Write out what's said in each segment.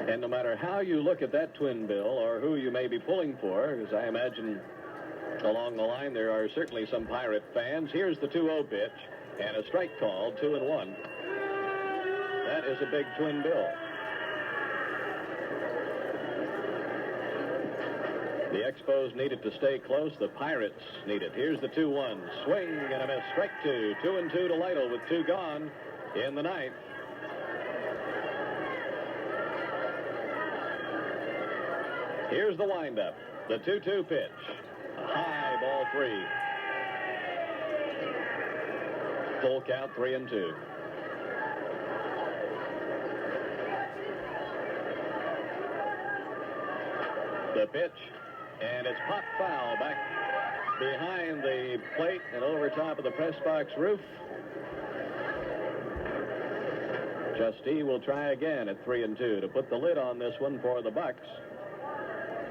And no matter how you look at that twin bill or who you may be pulling for, because I imagine along the line there are certainly some Pirate fans, here's the 2-0 pitch and a strike called, 2-1. That is a big twin bill. The Expos needed to stay close. The Pirates need it. Here's the 2-1. Swing and a miss. Strike 2. 2-2 to Lytle with 2 gone in the ninth. Here's the windup. The 2-2 pitch. A high ball 3. Full count 3-2. The pitch. And it's popped foul back behind the plate and over top of the press box roof. Justine will try again at 3-2 to put the lid on this one for the Bucks,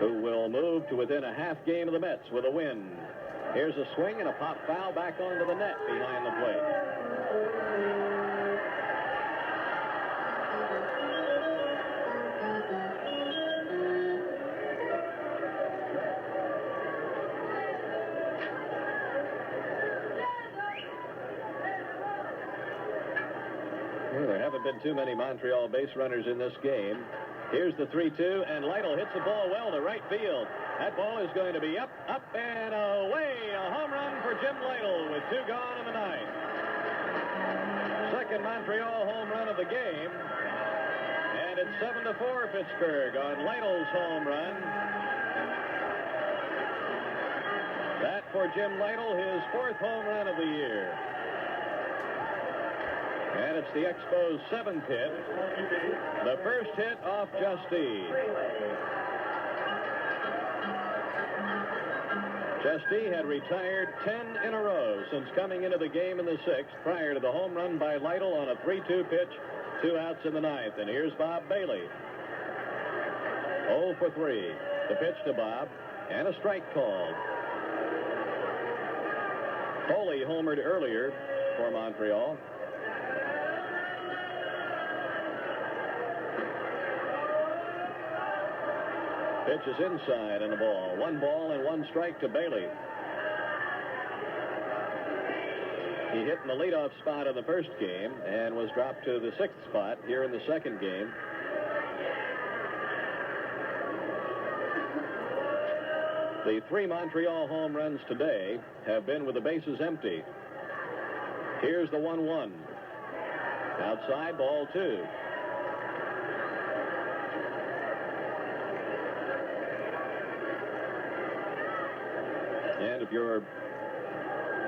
who will move to within a half game of the Mets with a win. Here's a swing and a pop foul back onto the net behind the plate. Been too many Montreal base runners in this game. Here's the 3-2, and Lytle hits the ball well to right field. That ball is going to be up, and away. A home run for Jim Lytle with 2 gone in the ninth. Second Montreal home run of the game, and it's 7-4 Pittsburgh on Lytle's home run. That for Jim Lytle, his 4th home run of the year. And it's the Expos' 7th hit. The first hit off Justine. Justine had retired 10 in a row since coming into the game in the 6th prior to the home run by Lytle on a 3-2 pitch, 2 outs in the ninth. And here's Bob Bailey. 0 for 3. The pitch to Bob and a strike called. Foley homered earlier for Montreal. Pitch is inside and a ball. 1 ball and 1 strike to Bailey. He hit in the leadoff spot in the first game and was dropped to the 6th spot here in the second game. The 3 Montreal home runs today have been with the bases empty. Here's the 1-1. Outside, ball 2. And if you're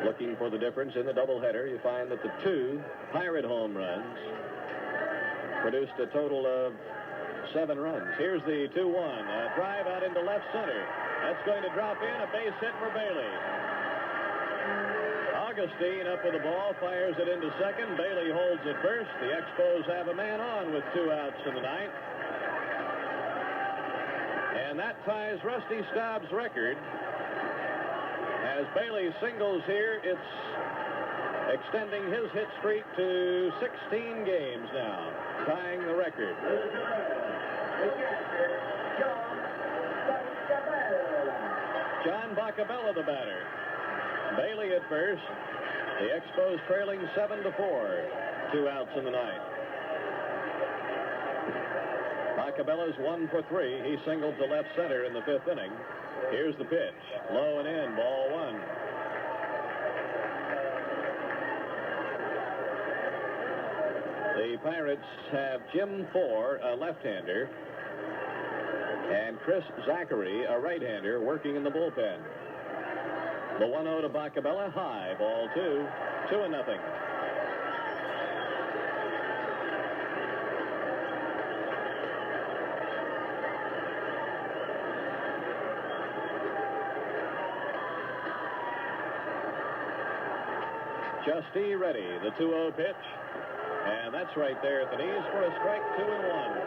looking for the difference in the doubleheader, you find that the 2 Pirate home runs produced a total of 7 runs. Here's the 2-1. A drive out into left center. That's going to drop in. A base hit for Bailey. Augustine up with the ball, fires it into second. Bailey holds it first. The Expos have a man on with 2 outs in the ninth. And that ties Rusty Staub's record. As Bailey singles here, it's extending his hit streak to 16 games now, tying the record. John Boccabella, the batter. Bailey at first. The Expos trailing 7-4. 2 outs in the ninth. Boccabella's 1 for 3. He singled to left center in the 5th inning. Here's the pitch. Low and in, ball 1. The Pirates have Jim Four, a left-hander, and Chris Zachary, a right-hander, working in the bullpen. The 1-0 to Boccabella, high, ball 2. 2-0. Justy ready, the 2-0 pitch. And that's right there at the knees for a strike, 2-1.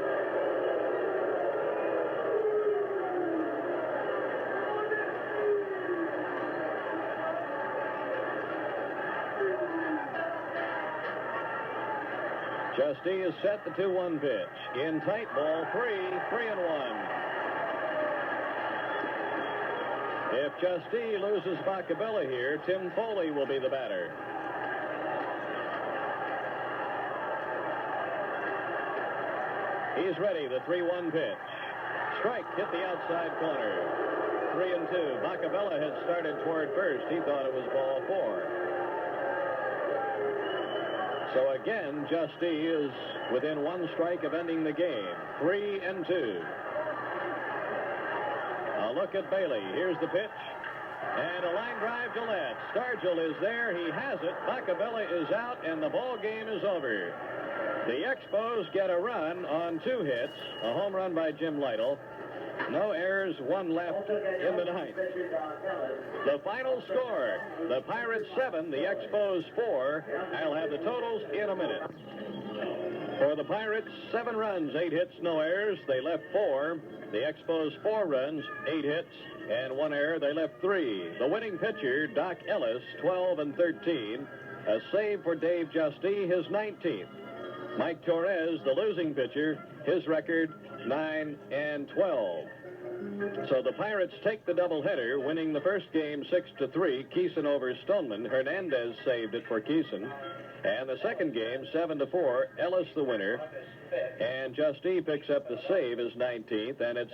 Justee is set, the 2-1 pitch. In tight, ball 3-1. If Justee loses Boccabella here, Tim Foley will be the batter. He's ready, the 3-1 pitch. Strike hit the outside corner. 3-2. Boccabella had started toward first. He thought it was ball 4. So again, Justee is within 1 strike of ending the game. 3-2. A look at Bailey. Here's the pitch. And a line drive to left. Stargell is there. He has it. Boccabella is out, and the ball game is over. The Expos get a run on 2 hits. A home run by Jim Lytle. No errors, 1 left in the ninth. The final score, the Pirates 7, the Expos 4. I'll have the totals in a minute. For the Pirates, 7 runs, 8 hits, no errors. They left 4. The Expos 4 runs, 8 hits, and 1 error. They left 3. The winning pitcher, Doc Ellis, 12 and 13. A save for Dave Justee, his 19th. Mike Torres, the losing pitcher, his record 9 and 12. So the Pirates take the doubleheader, winning the first game 6-3. Keeson over Stoneman. Hernandez saved it for Keeson. And the second game 7-4. Ellis the winner. And Justee picks up the save, his 19th, and it's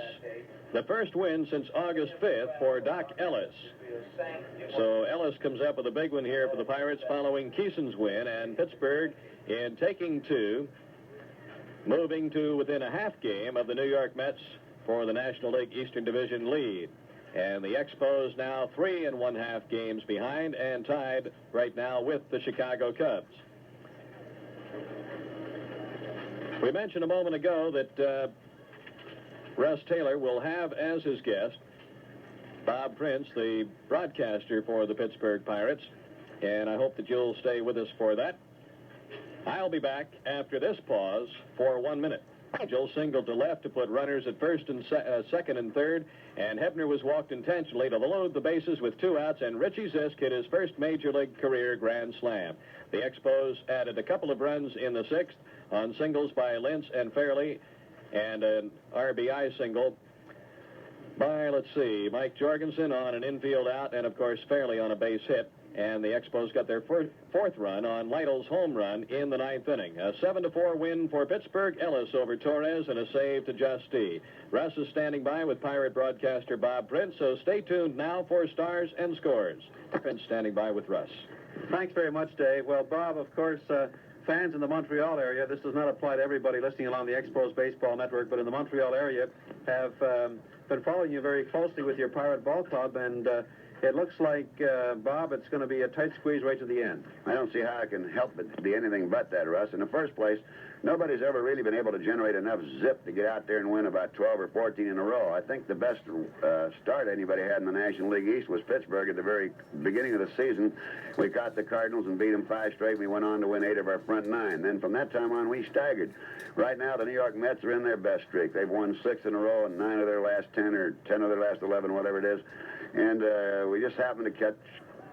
the first win since August 5th for Doc Ellis. So Ellis comes up with a big one here for the Pirates following Keeson's win, and Pittsburgh, in taking 2, moving to within a half game of the New York Mets for the National League Eastern Division lead. And the Expos now 3 1/2 games behind and tied right now with the Chicago Cubs. We mentioned a moment ago that Russ Taylor will have as his guest Bob Prince, the broadcaster for the Pittsburgh Pirates, and I hope that you'll stay with us for that. I'll be back after this pause for 1 minute. Joe singled to left to put runners at first and second and third, and Hebner was walked intentionally to load the bases with 2 outs, and Richie Zisk hit his first Major League career grand slam. The Expos added a couple of runs in the 6th on singles by Lentz and Fairley, and an RBI single by, Mike Jorgensen on an infield out, and, of course, Fairley on a base hit. And the Expos got their 4th run on Lytle's home run in the 9th inning. A 7-4 win for Pittsburgh. Ellis over Torres, and a save to Justee. Russ is standing by with Pirate broadcaster Bob Prince, so stay tuned now for Stars and Scores. Prince standing by with Russ. Thanks very much, Dave. Well, Bob, of course, fans in the Montreal area, this does not apply to everybody listening along the Expos Baseball Network, but in the Montreal area have been following you very closely with your Pirate Ball Club, and it looks like, Bob, it's going to be a tight squeeze right to the end. I don't see how I can help it be anything but that, Russ. In the first place, nobody's ever really been able to generate enough zip to get out there and win about 12 or 14 in a row. I think the best start anybody had in the National League East was Pittsburgh at the very beginning of the season. We caught the Cardinals and beat them 5 straight, and we went on to win 8 of our front 9. Then from that time on, we staggered. Right now, the New York Mets are in their best streak. They've won 6 in a row and 9 of their last 10 or 10 of their last 11, whatever it is. And we just happened to catch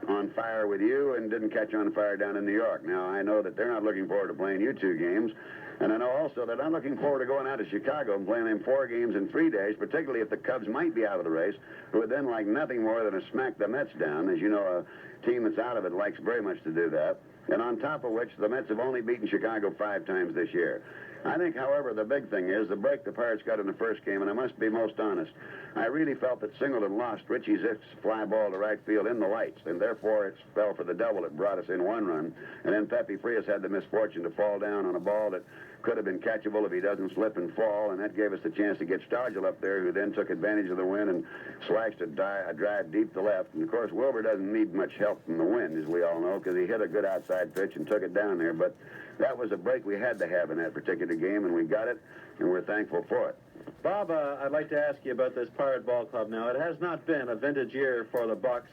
on fire with you and didn't catch on fire down in New York. Now, I know that they're not looking forward to playing you 2 games. And I know also that I'm looking forward to going out to Chicago and playing them 4 games in 3 days, particularly if the Cubs might be out of the race, who would then like nothing more than to smack the Mets down. As you know, a team that's out of it likes very much to do that. And on top of which, the Mets have only beaten Chicago 5 times this year. I think, however, the big thing is the break the Pirates got in the first game, and I must be most honest. I really felt that Singleton lost Richie Zisk's fly ball to right field in the lights, and therefore it fell for the double that brought us in 1 run. And then Pepe Frias had the misfortune to fall down on a ball that could have been catchable if he doesn't slip and fall, and that gave us the chance to get Stargell up there, who then took advantage of the wind and slashed a drive deep to left. And, of course, Wilbur doesn't need much help from the wind, as we all know, because he hit a good outside pitch and took it down there. But that was a break we had to have in that particular game, and we got it, and we're thankful for it. Bob, I'd like to ask you about this Pirate Ball Club now. It has not been a vintage year for the Bucks.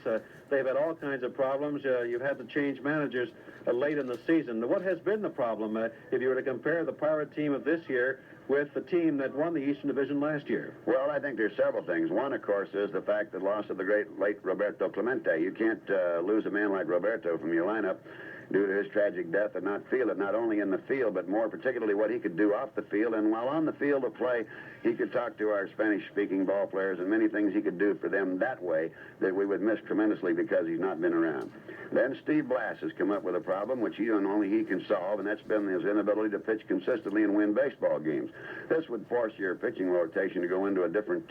They've had all kinds of problems. You've had to change managers late in the season. What has been the problem if you were to compare the Pirate team of this year with the team that won the Eastern Division last year? Well, I think there's several things. One, of course, is the fact that loss of the great late Roberto Clemente. You can't lose a man like Roberto from your lineup. due to his tragic death and not feel it, not only in the field, but more particularly what he could do off the field. And while on the field of play, he could talk to our Spanish-speaking ball players and many things he could do for them that way that we would miss tremendously because he's not been around. Then Steve Blass has come up with a problem which he and only he can solve, and that's been his inability to pitch consistently and win baseball games. This would force your pitching rotation to go into a different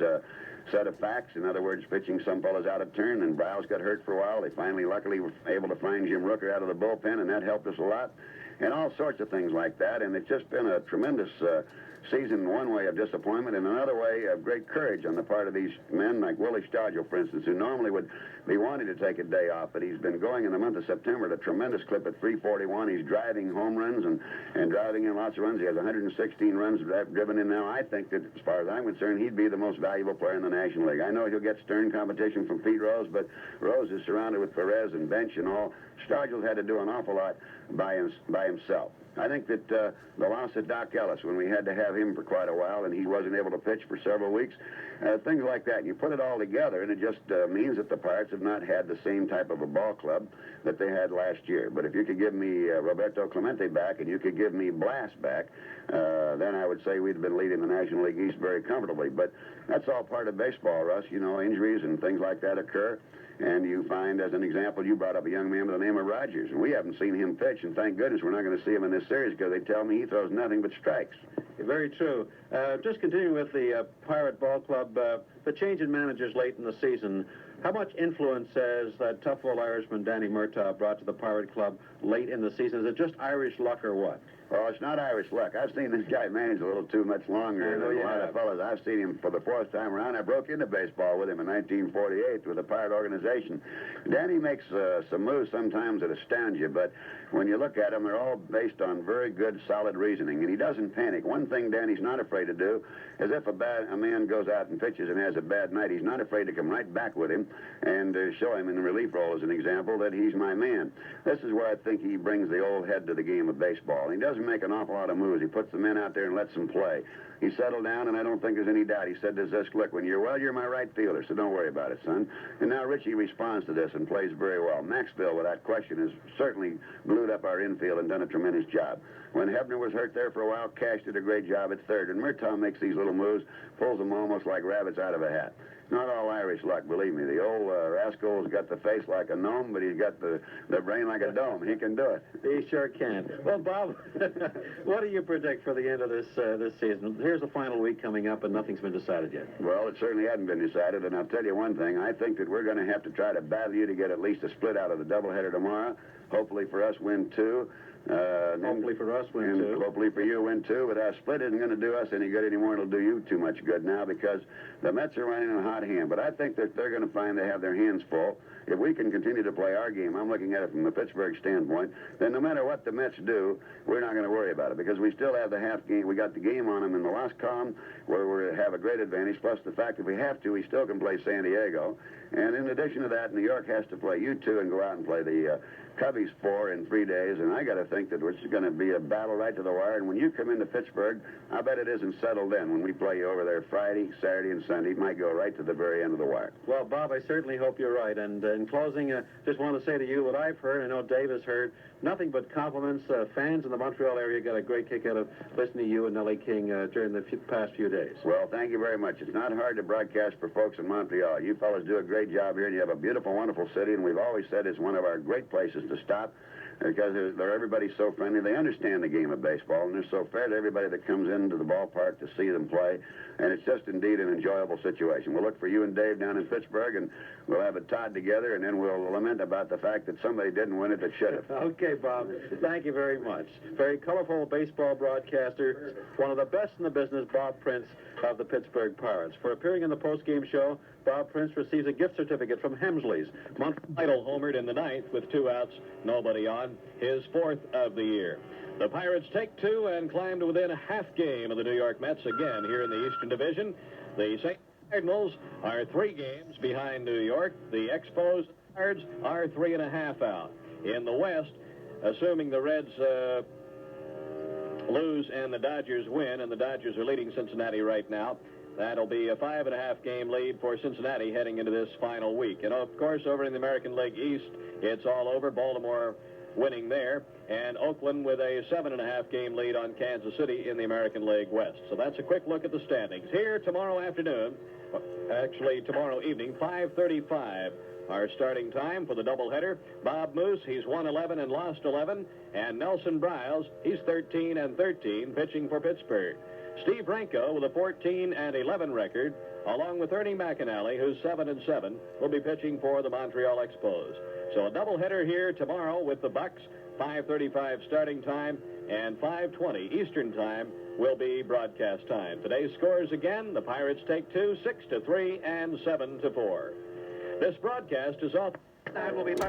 set of facts. In other words, pitching some fellas out of turn, and Browse got hurt for a while. They finally, luckily, were able to find Jim Rooker out of the bullpen, and that helped us a lot, and all sorts of things like that. And it's just been a tremendous season, one way of disappointment, and another way of great courage on the part of these men, like Willie Stargell, for instance, who normally would be wanting to take a day off, but he's been going in the month of September at a tremendous clip at 341. He's driving home runs and driving in lots of runs. He has 116 runs driven in now. I think that, as far as I'm concerned, he'd be the most valuable player in the National League. I know he'll get stern competition from Pete Rose, but Rose is surrounded with Perez and Bench and all. Stargell's had to do an awful lot by himself. I think that the loss of Doc Ellis, when we had to have him for quite a while and he wasn't able to pitch for several weeks, things like that. And you put it all together, and it just means that the Pirates have not had the same type of a ball club that they had last year. But if you could give me Roberto Clemente back and you could give me Blass back, then I would say we'd have been leading the National League East very comfortably. But that's all part of baseball, Russ. You know, injuries and things like that occur. And you find, as an example, you brought up a young man by the name of Rogers. And we haven't seen him pitch, and thank goodness we're not going to see him in this series because they tell me he throws nothing but strikes. Very true. Just continuing with the Pirate Ball Club, the change in managers late in the season, how much influence has that tough old Irishman Danny Murtaugh brought to the Pirate Club late in the season? Is it just Irish luck or what? Well, it's not Irish luck. I've seen this guy manage a little too much longer than a lot of fellas. I've seen him for the fourth time around. I broke into baseball with him in 1948 with the Pirate organization. Danny makes some moves sometimes that astound you, but when you look at them, they're all based on very good, solid reasoning, and he doesn't panic. One thing Danny's not afraid to do is if a man goes out and pitches and has a bad night, he's not afraid to come right back with him and show him in the relief role, as an example, that he's my man. This is where I think he brings the old head to the game of baseball. He doesn't make an awful lot of moves. He puts the men out there and lets them play. He settled down, and I don't think there's any doubt. He said to Zisk, look, when you're my right fielder, so don't worry about it, son. And now Richie responds to this and plays very well. Maxville, without question, has certainly glued up our infield and done a tremendous job. When Hebner was hurt there for a while, Cash did a great job at third. And Murtaugh makes these little moves, pulls them almost like rabbits out of a hat. Not all Irish luck, believe me. The old rascal's got the face like a gnome, but he's got the brain like a dome. He can do it. He sure can. Well, Bob, what do you predict for the end of this season? Here's the final week coming up, and nothing's been decided yet. Well, it certainly hadn't been decided, and I'll tell you one thing. I think that we're going to have to try to battle you to get at least a split out of the doubleheader tomorrow. Hopefully for us, win two. Hopefully for us, win two. Hopefully for you, win two. But our split isn't going to do us any good anymore. It'll do you too much good now because the Mets are running in a hot hand. But I think that they're going to find they have their hands full. If we can continue to play our game, I'm looking at it from the Pittsburgh standpoint, then no matter what the Mets do, we're not going to worry about it because we still have the half game. We got the game on them in the last column where we have a great advantage, plus the fact if we have to, we still can play San Diego. And in addition to that, New York has to play you two and go out and play the Cubbies 4 in 3 days, and I got to think that it's going to be a battle right to the wire. And when you come into Pittsburgh, I bet it isn't settled in. When we play you over there Friday, Saturday, and Sunday, it might go right to the very end of the wire. Well, Bob, I certainly hope you're right. And in closing, just want to say to you what I've heard, I know Dave has heard, nothing but compliments. Fans in the Montreal area got a great kick out of listening to you and Nellie King during the past few days. Well, thank you very much. It's not hard to broadcast for folks in Montreal. You fellas do a great job here, and you have a beautiful, wonderful city, and we've always said it's one of our great places to stop because everybody's so friendly. They understand the game of baseball, and they're so fair to everybody that comes into the ballpark to see them play, and it's just indeed an enjoyable situation. We'll look for you and Dave down in Pittsburgh, and we'll have a Todd together, and then we'll lament about the fact that somebody didn't win it that should have. Okay, Bob. Thank you very much. Very colorful baseball broadcaster, one of the best in the business, Bob Prince of the Pittsburgh Pirates. For appearing in the postgame show, Bob Prince receives a gift certificate from Hemsley's. Idle homered in the ninth with 2 outs, nobody on, his 4th of the year. The Pirates take 2 and climb to within a half game of the New York Mets again here in the Eastern Division. The St. Cardinals are 3 games behind New York. The Expos Cards are 3.5 out. In the West, assuming the Reds lose and the Dodgers win, and the Dodgers are leading Cincinnati right now, that'll be a 5.5 game lead for Cincinnati heading into this final week. And, of course, over in the American League East, it's all over. Baltimore winning there, and Oakland with a 7.5 game lead on Kansas City in the American League West. So that's a quick look at the standings. Here tomorrow afternoon, actually tomorrow evening, 5:35. Our starting time for the doubleheader. Bob Moose, he's won 11 and lost 11. And Nelson Briles, he's 13 and 13, pitching for Pittsburgh. Steve Renko with a 14 and 11 record, along with Ernie McAnally, who's 7 and 7, will be pitching for the Montreal Expos. So a doubleheader here tomorrow with the Bucks. 5:35 starting time and 5:20 Eastern time will be broadcast time. Today's scores again: the Pirates take 2, 6-3, and 7-4. This broadcast is off.